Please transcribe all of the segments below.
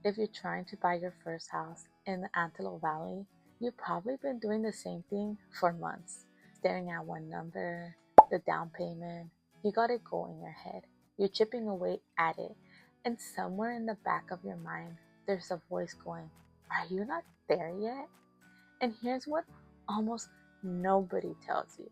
If you're trying to buy your first house in the Antelope Valley, you've probably been doing the same thing for months, staring at one number, the down payment. You got it going in your head. You're chipping away at it, and somewhere in the back of your mind, there's a voice going, "Are you not there yet?" And here's what almost nobody tells you.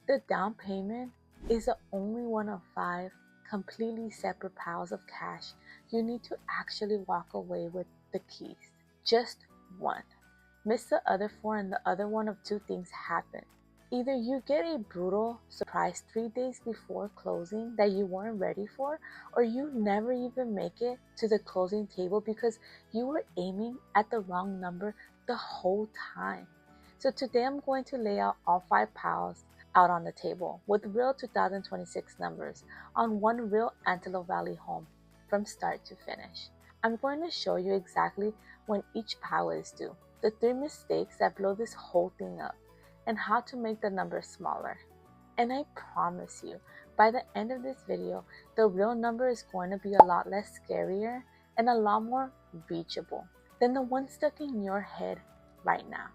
The down payment is the only one of 5 completely separate piles of cash you need to actually walk away with the keys. Just one. Miss the other 4 and the other one of 2 things happen. Either you get a brutal surprise 3 days before closing that you weren't ready for, or you never even make it to the closing table because you were aiming at the wrong number the whole time. So today I'm going to lay out all 5 piles out on the table with real 2026 numbers on one real Antelope Valley home from start to finish. I'm going to show you exactly when each pile is due, the 3 mistakes that blow this whole thing up, and how to make the number smaller. And I promise you, by the end of this video, the real number is going to be a lot less scarier and a lot more reachable than the one stuck in your head right now.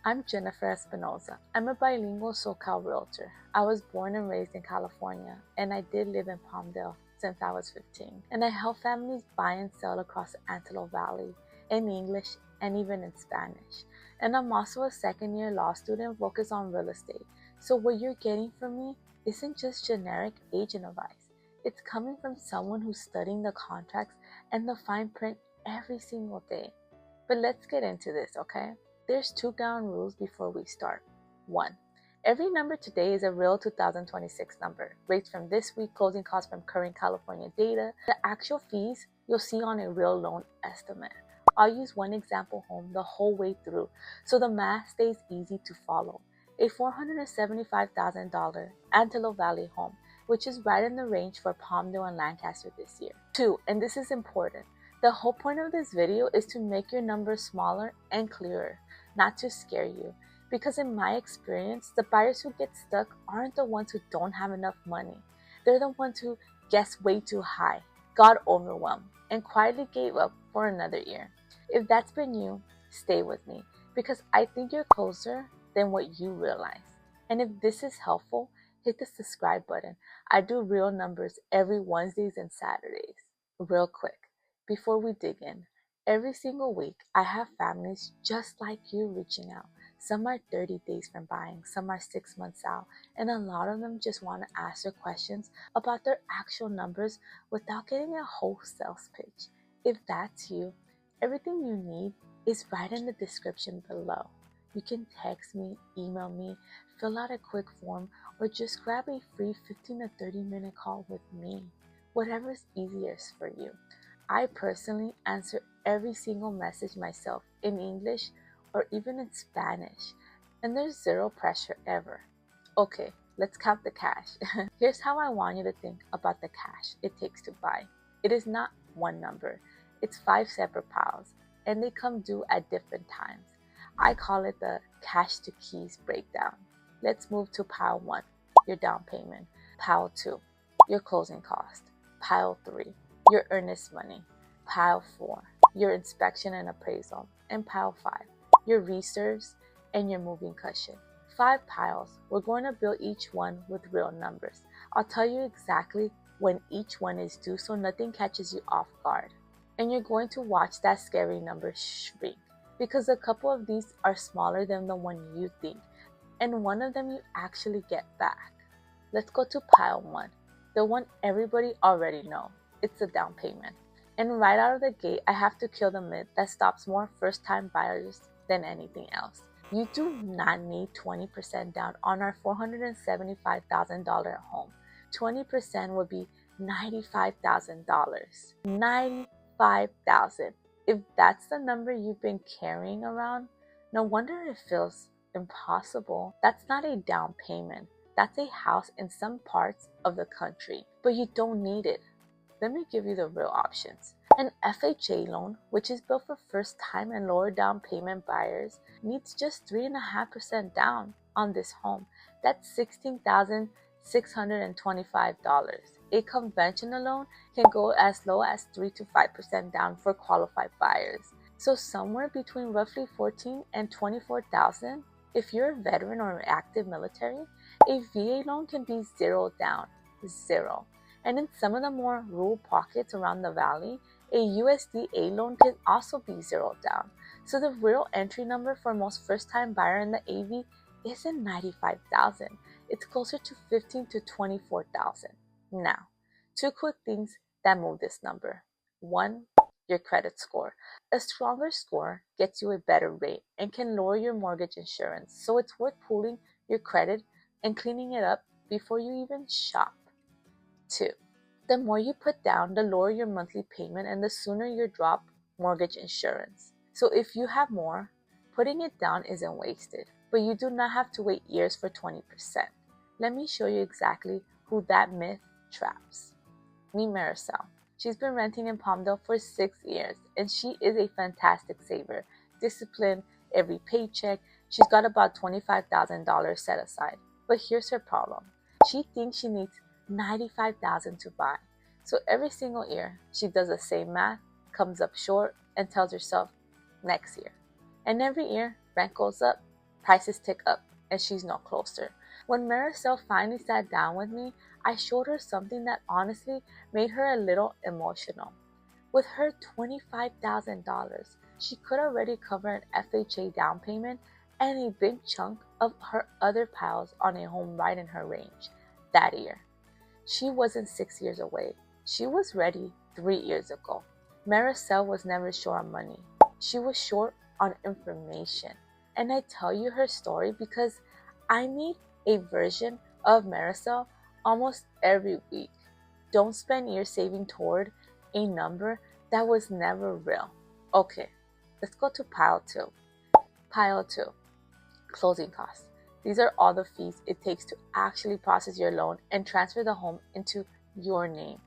I'm Jennifer Espinoza. I'm a bilingual SoCal realtor. I was born and raised in California, and I did live in Palmdale since I was 15. And I help families buy and sell across the Antelope Valley in English and even in Spanish. And I'm also a second-year law student focused on real estate. So what you're getting from me isn't just generic agent advice. It's coming from someone who's studying the contracts and the fine print every single day. But let's get into this, okay? There's 2 ground rules before we start. 1. Every number today is a real 2026 number. Rates from this week, closing costs from current California data. The actual fees you'll see on a real loan estimate. I'll use one example home the whole way through so the math stays easy to follow. A $475,000 Antelope Valley home, which is right in the range for Palmdale and Lancaster this year. 2, and this is important, the whole point of this video is to make your numbers smaller and clearer, not to scare you. Because in my experience, the buyers who get stuck aren't the ones who don't have enough money. They're the ones who guessed way too high, got overwhelmed, and quietly gave up for another year. If that's been you, stay with me, because I think you're closer than what you realize. And if this is helpful, hit the subscribe button. I do real numbers every Wednesdays and Saturdays. Real quick, before we dig in, every single week I have families just like you reaching out. Some are 30 days from buying, some are 6 months out, and a lot of them just want to ask their questions about their actual numbers without getting a whole sales pitch. If that's you, everything you need is right in the description below. You can text me, email me, fill out a quick form, or just grab a free 15 to 30 minute call with me. Whatever's easiest for you. I personally answer every single message myself in English or even in Spanish, and there's zero pressure ever. Okay, let's count the cash. Here's how I want you to think about the cash it takes to buy. It is not one number, it's 5 separate piles, and they come due at different times. I call it the cash to keys breakdown. Let's move to pile 1, your down payment. Pile 2, your closing cost. Pile 3, your earnest money. Pile 4, your inspection and appraisal. And pile 5, your reserves and your moving cushion. 5 piles. We're going to build each one with real numbers. I'll tell you exactly when each one is due so nothing catches you off guard. And you're going to watch that scary number shrink, because a couple of these are smaller than the one you think, and one of them you actually get back. Let's go to pile 1, the one everybody already knows. It's the down payment. And right out of the gate, I have to kill the myth that stops more first-time buyers than anything else. You do not need 20% down on our $475,000 home. 20% would be $95,000. $95,000. If that's the number you've been carrying around, no wonder it feels impossible. That's not a down payment. That's a house in some parts of the country, but you don't need it. Let me give you the real options. An FHA loan, which is built for first-time and lower down payment buyers, needs just 3.5% down on this home. That's $16,625. a conventional loan can go as low as 3 to 5% down for qualified buyers. So somewhere between roughly 14 and 24,000. If you're a veteran or active military, a VA loan can be zero down, zero. And in some of the more rural pockets around the valley, a USDA loan can also be zero down. So the real entry number for most first-time buyer in the AV isn't 95,000. It's closer to 15 to 24,000. Now, two quick things that move this number. One, your credit score. A stronger score gets you a better rate and can lower your mortgage insurance, so it's worth pooling your credit and cleaning it up before you even shop. 2. The more you put down, the lower your monthly payment and the sooner you drop mortgage insurance. So if you have more, putting it down isn't wasted, but you do not have to wait years for 20%. Let me show you exactly who that myth traps. Meet Marisol. She's been renting in Palmdale for 6 years, and she is a fantastic saver. Disciplined, every paycheck. She's got about $25,000 set aside. But here's her problem. She thinks she needs $95,000 to buy. So every single year, she does the same math, comes up short, and tells herself, next year. And every year, rent goes up, prices tick up, and she's no closer. When Marisol finally sat down with me, I showed her something that honestly made her a little emotional. With her $25,000, she could already cover an FHA down payment and a big chunk of her other piles on a home right in her range that year. She wasn't 6 years away. She was ready 3 years ago. Marisol was never short on money. She was short on information. And I tell you her story because I meet a version of Marisol almost every week. Don't spend years saving toward a number that was never real. Okay, let's go to pile 2. Pile 2, closing costs. These are all the fees it takes to actually process your loan and transfer the home into your name.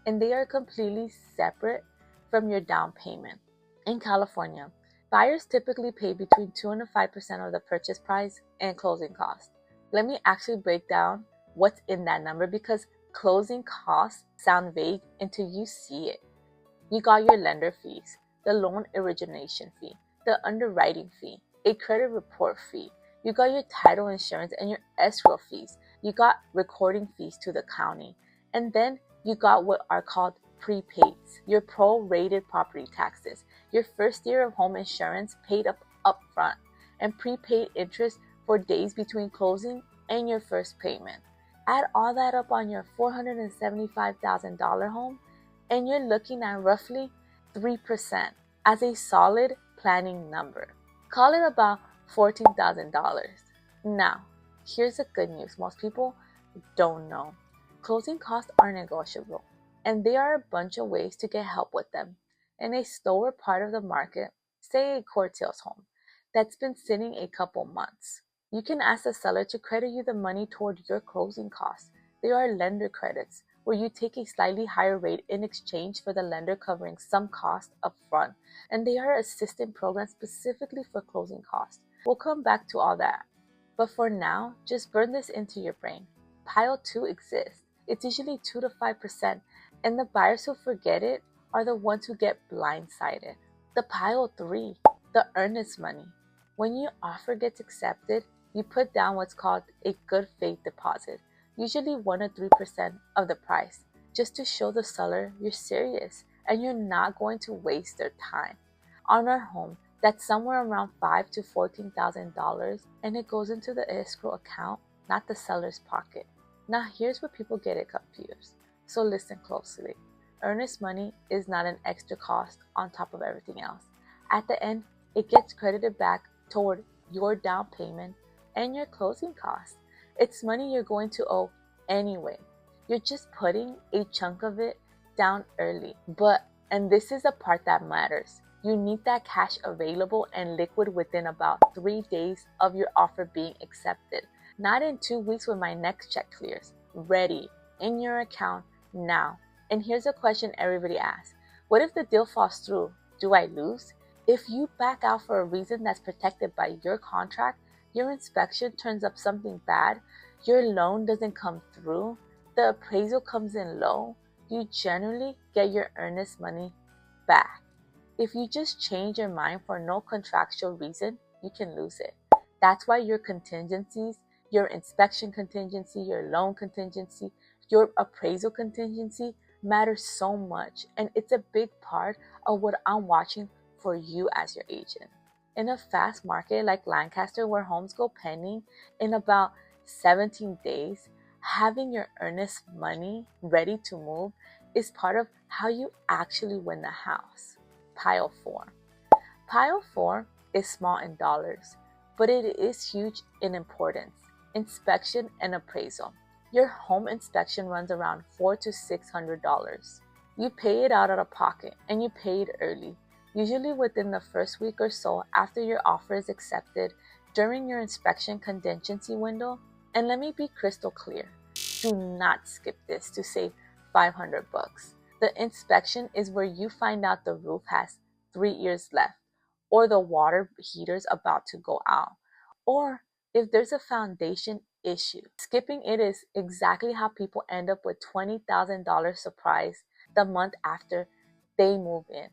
And they are completely separate from your down payment. In California, buyers typically pay between 2 and 5% of the purchase price and closing costs. Let me actually break down what's in that number because closing costs sound vague until you see it. You got your lender fees, the loan origination fee, the underwriting fee, a credit report fee. You got your title insurance and your escrow fees. You got recording fees to the county. And then you got what are called prepaids, your prorated property taxes, your first year of home insurance paid up front, and prepaid interest for days between closing and your first payment. Add all that up on your $475,000 home, and you're looking at roughly 3% as a solid planning number. Call it about $14,000. Now, here's the good news most people don't know. Closing costs are negotiable, and there are a bunch of ways to get help with them. In a slower part of the market, say a court sales home, that's been sitting a couple months, you can ask the seller to credit you the money toward your closing costs. There are lender credits, where you take a slightly higher rate in exchange for the lender covering some costs up front, and they are assistance programs specifically for closing costs. We'll come back to all that. But for now, just burn this into your brain. Pile 2 exists. It's usually 2 to 5%, and the buyers who forget it are the ones who get blindsided. The pile 3, the earnest money. When your offer gets accepted, you put down what's called a good faith deposit, usually 1 to 3% of the price, just to show the seller you're serious and you're not going to waste their time. On our home, that's somewhere around $5,000 to $14,000, and it goes into the escrow account, not the seller's pocket. Now here's where people get it confused, so listen closely. Earnest money is not an extra cost on top of everything else. At the end, it gets credited back toward your down payment and your closing costs. It's money you're going to owe anyway. You're just putting a chunk of it down early. But, and this is the part that matters, you need that cash available and liquid within about 3 days of your offer being accepted. Not in 2 weeks when my next check clears. Ready, in your account, now. And here's a question everybody asks. What if the deal falls through? Do I lose? If you back out for a reason that's protected by your contract, your inspection turns up something bad, your loan doesn't come through, the appraisal comes in low, you generally get your earnest money back. If you just change your mind for no contractual reason, you can lose it. That's why your contingencies, your inspection contingency, your loan contingency, your appraisal contingency matters so much, and it's a big part of what I'm watching for you as your agent. In a fast market like Lancaster, where homes go pending in about 17 days, having your earnest money ready to move is part of how you actually win the house. Pile 4. Pile 4 is small in dollars, but it is huge in importance. Inspection and appraisal. Your home inspection runs around $400 to $600. You pay it out of pocket, and you pay it early, usually within the first week or so after your offer is accepted during your inspection contingency window. And let me be crystal clear, do not skip this to save $500. The inspection is where you find out the roof has 3 years left, or the water heater's about to go out, or if there's a foundation issue. Skipping it is exactly how people end up with $20,000 surprise the month after they move in.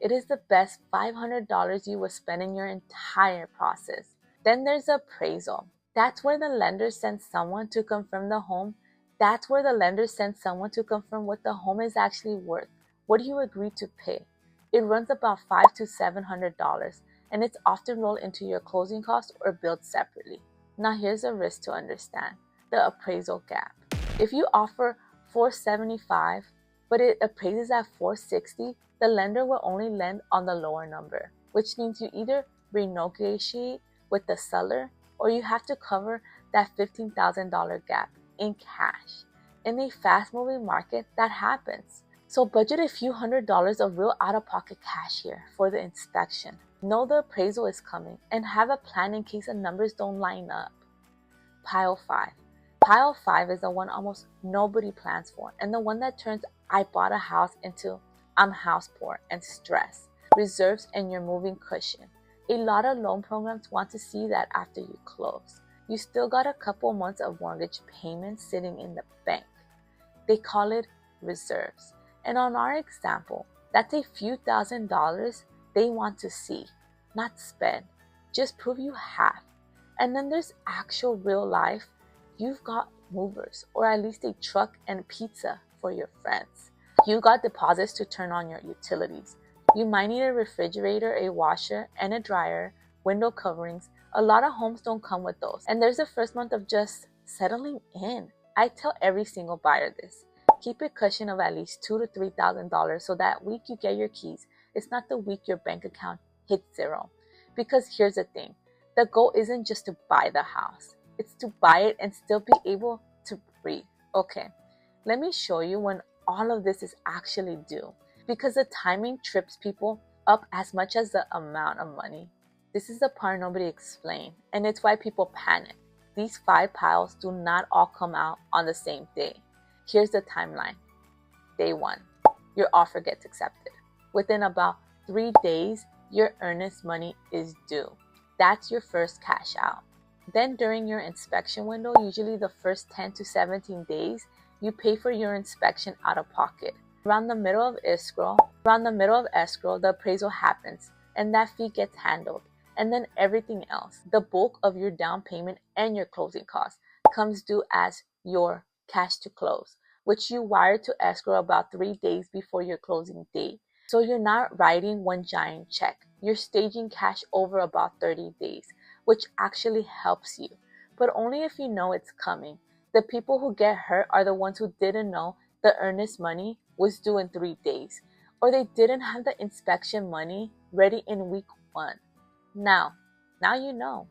It is the best $500 you will spend in your entire process. Then there's appraisal. That's where the lender sends someone to confirm the home. That's where the lender sends someone to confirm what the home is actually worth. What do you agree to pay? It runs about $500 to $700, and it's often rolled into your closing costs or billed separately. Now here's a risk to understand: the appraisal gap. If you offer $475, but it appraises at $460, the lender will only lend on the lower number, which means you either renegotiate with the seller or you have to cover that $15,000 gap in cash. In a fast-moving market, that happens. So budget a few $100s of real out-of-pocket cash here for the inspection. Know the appraisal is coming and have a plan in case the numbers don't line up. Pile 5. Pile 5 is the one almost nobody plans for, and the one that turns "I bought a house" into "I'm house poor" and stress, reserves, and your moving cushion. A lot of loan programs want to see that after you close. You still got a couple months of mortgage payments sitting in the bank. They call it reserves. And on our example, that's a few $1,000s they want to see, not spend. Just prove you have. And then there's actual real life. You've got movers, or at least a truck and pizza for your friends. You got deposits to turn on your utilities. You might need a refrigerator, a washer, and a dryer, window coverings. A lot of homes don't come with those. And there's the first month of just settling in. I tell every single buyer this. Keep a cushion of at least $2,000 to $3,000 so that week you get your keys, it's not the week your bank account hits zero. Because here's the thing, the goal isn't just to buy the house. It's to buy it and still be able to breathe. Okay, let me show you when all of this is actually due, because the timing trips people up as much as the amount of money. This is the part nobody explained, and it's why people panic. These 5 piles do not all come out on the same day. Here's the timeline. Day 1, your offer gets accepted. Within about 3 days, your earnest money is due. That's your first cash out. Then during your inspection window, usually the first 10 to 17 days, you pay for your inspection out of pocket. Around the middle of escrow, the appraisal happens, and that fee gets handled. And then everything else, the bulk of your down payment and your closing costs, comes due as your cash to close, which you wire to escrow about 3 days before your closing date. So you're not writing one giant check. You're staging cash over about 30 days, which actually helps you, but only if you know it's coming. The people who get hurt are the ones who didn't know the earnest money was due in 3 days, or they didn't have the inspection money ready in week 1. Now you know.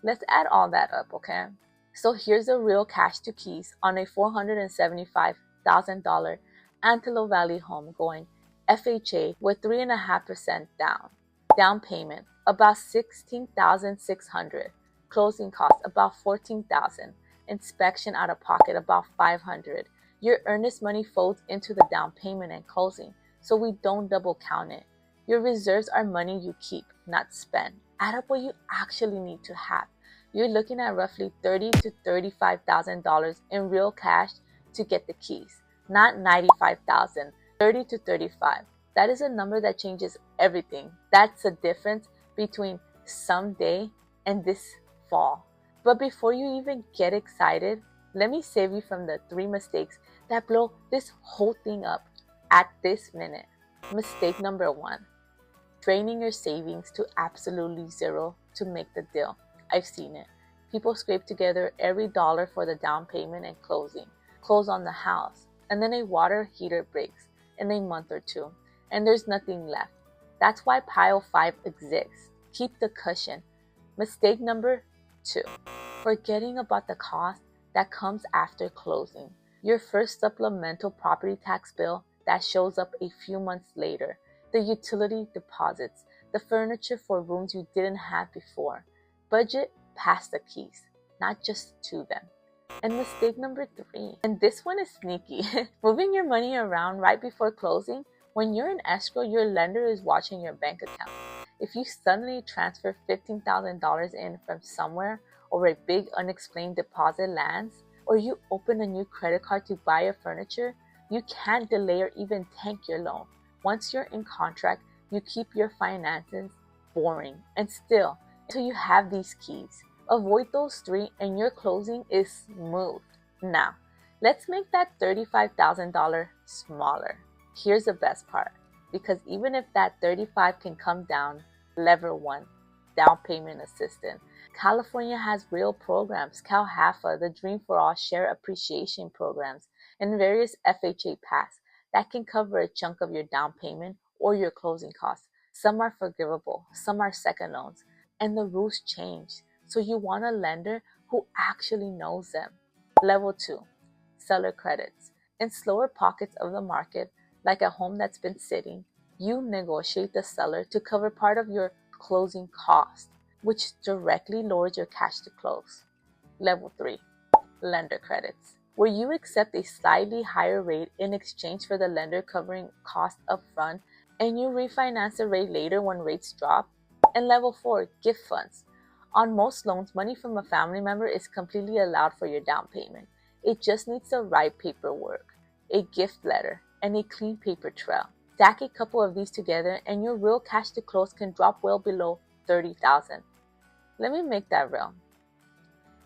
Let's add all that up, okay? So here's the real cash to keys on a $475,000 Antelope Valley home going FHA with 3.5% down. Down payment about $16,600. Closing costs about $14,000. Inspection out of pocket about $500. Your earnest money folds into the down payment and closing, so we don't double count it. Your reserves are money you keep, not spend. Add up what you actually need to have. You're looking at roughly $30,000 to $35,000 in real cash to get the keys, not 95,000, 30 to 35. That is a number that changes everything. That's the difference between someday and this fall. But before you even get excited, let me save you from the 3 mistakes that blow this whole thing up at this minute. Mistake number 1, draining your savings to absolutely zero to make the deal. I've seen it. People scrape together every dollar for the down payment and close on the house, and then a water heater breaks in a month or 2, and there's nothing left. That's why pile 5 exists. Keep the cushion. Mistake number 2, forgetting about the cost that comes after closing. Your first supplemental property tax bill that shows up a few months later, the utility deposits, the furniture for rooms you didn't have before. Budget past the keys, not just to them. And mistake number 3, and this one is sneaky, moving your money around right before closing. When you're in escrow, your lender is watching your bank account. If you suddenly transfer $15,000 in from somewhere, or a big unexplained deposit lands, or you open a new credit card to buy your furniture, you can't delay or even tank your loan. Once you're in contract, you keep your finances boring and still until you have these keys. Avoid those 3 and your closing is smooth. Now, let's make that $35,000 smaller. Here's the best part, because even if that 35 can come down, level 1, down payment assistance. California has real programs, CalHAFA, the Dream for All Share Appreciation programs, and various FHA packs that can cover a chunk of your down payment or your closing costs. Some are forgivable, some are second loans, and the rules change. So you want a lender who actually knows them. Level 2, seller credits. In slower pockets of the market, like a home that's been sitting, you negotiate the seller to cover part of your closing cost, which directly lowers your cash to close. Level 3, lender credits, where you accept a slightly higher rate in exchange for the lender covering costs up front, and you refinance the rate later when rates drop. And level 4, gift funds. On most loans, money from a family member is completely allowed for your down payment. It just needs the right paperwork, a gift letter, and a clean paper trail. Stack a couple of these together and your real cash to close can drop well below $30,000. Let me make that real.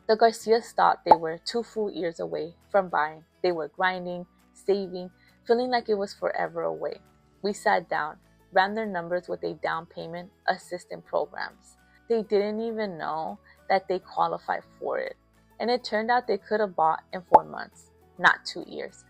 The Garcias thought they were 2 full years away from buying. They were grinding, saving, feeling like it was forever away. We sat down, ran their numbers with a down payment assistance programs. They didn't even know that they qualified for it. And it turned out they could have bought in 4 months, not 2 years,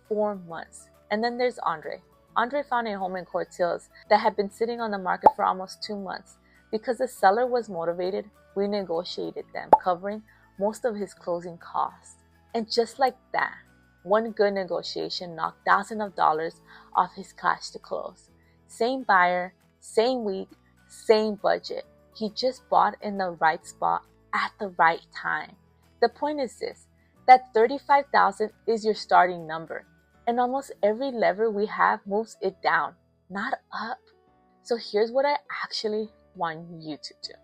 4 months. And then there's Andre. Andre found a home in Quartz Hills that had been sitting on the market for almost 2 months. Because the seller was motivated, we negotiated them, covering most of his closing costs. And just like that, one good negotiation knocked thousands of dollars off his cash to close. Same buyer, same week, same budget. He just bought in the right spot at the right time. The point is this, that $35,000 is your starting number, and almost every lever we have moves it down, not up. So here's what I actually want you to do.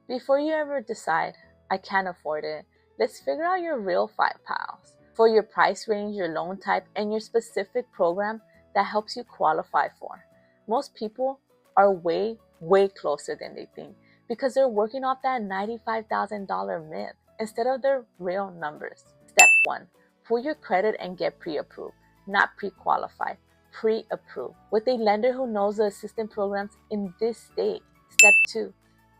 Before you ever decide, I can't afford it, let's figure out your real 5 piles for your price range, your loan type, and your specific program that helps you qualify for. Most people are way closer than they think because they're working off that $95,000 myth instead of their real numbers. Step 1, pull your credit and get pre-approved, not pre-qualified, pre-approved with a lender who knows the assistance programs in this state. Step 2,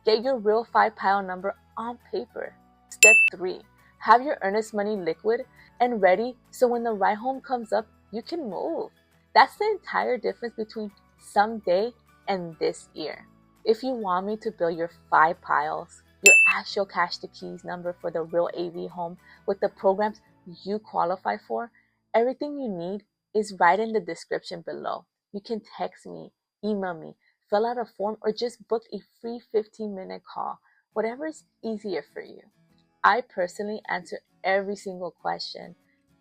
get your real 5 pile number on paper. Step 3, have your earnest money liquid and ready so when the right home comes up, you can move. That's the entire difference between someday and this year. If you want me to build your 5 piles, your actual cash to keys number for the real AV home with the programs you qualify for, everything you need is right in the description below. You can text me, email me, fill out a form, or just book a free 15-minute call, whatever is easier for you. I personally answer every single question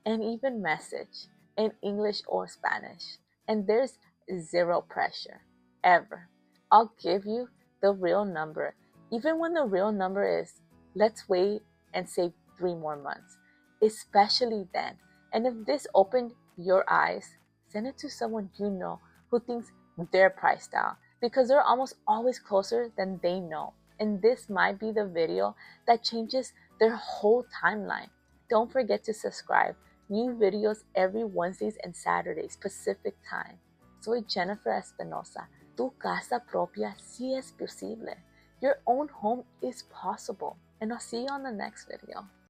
and even message in English or Spanish, and there's zero pressure, ever. I'll give you the real number, even when the real number is, let's wait and save 3 more months. Especially then, And if this opened your eyes, send it to someone you know who thinks they're priced out, because they're almost always closer than they know. And this might be the video that changes their whole timeline. Don't forget to subscribe. New videos every Wednesdays and Saturdays Pacific time. Soy Jennifer Espinoza. Tu casa propia sí es posible. Your own home is possible. And I'll see you on the next video.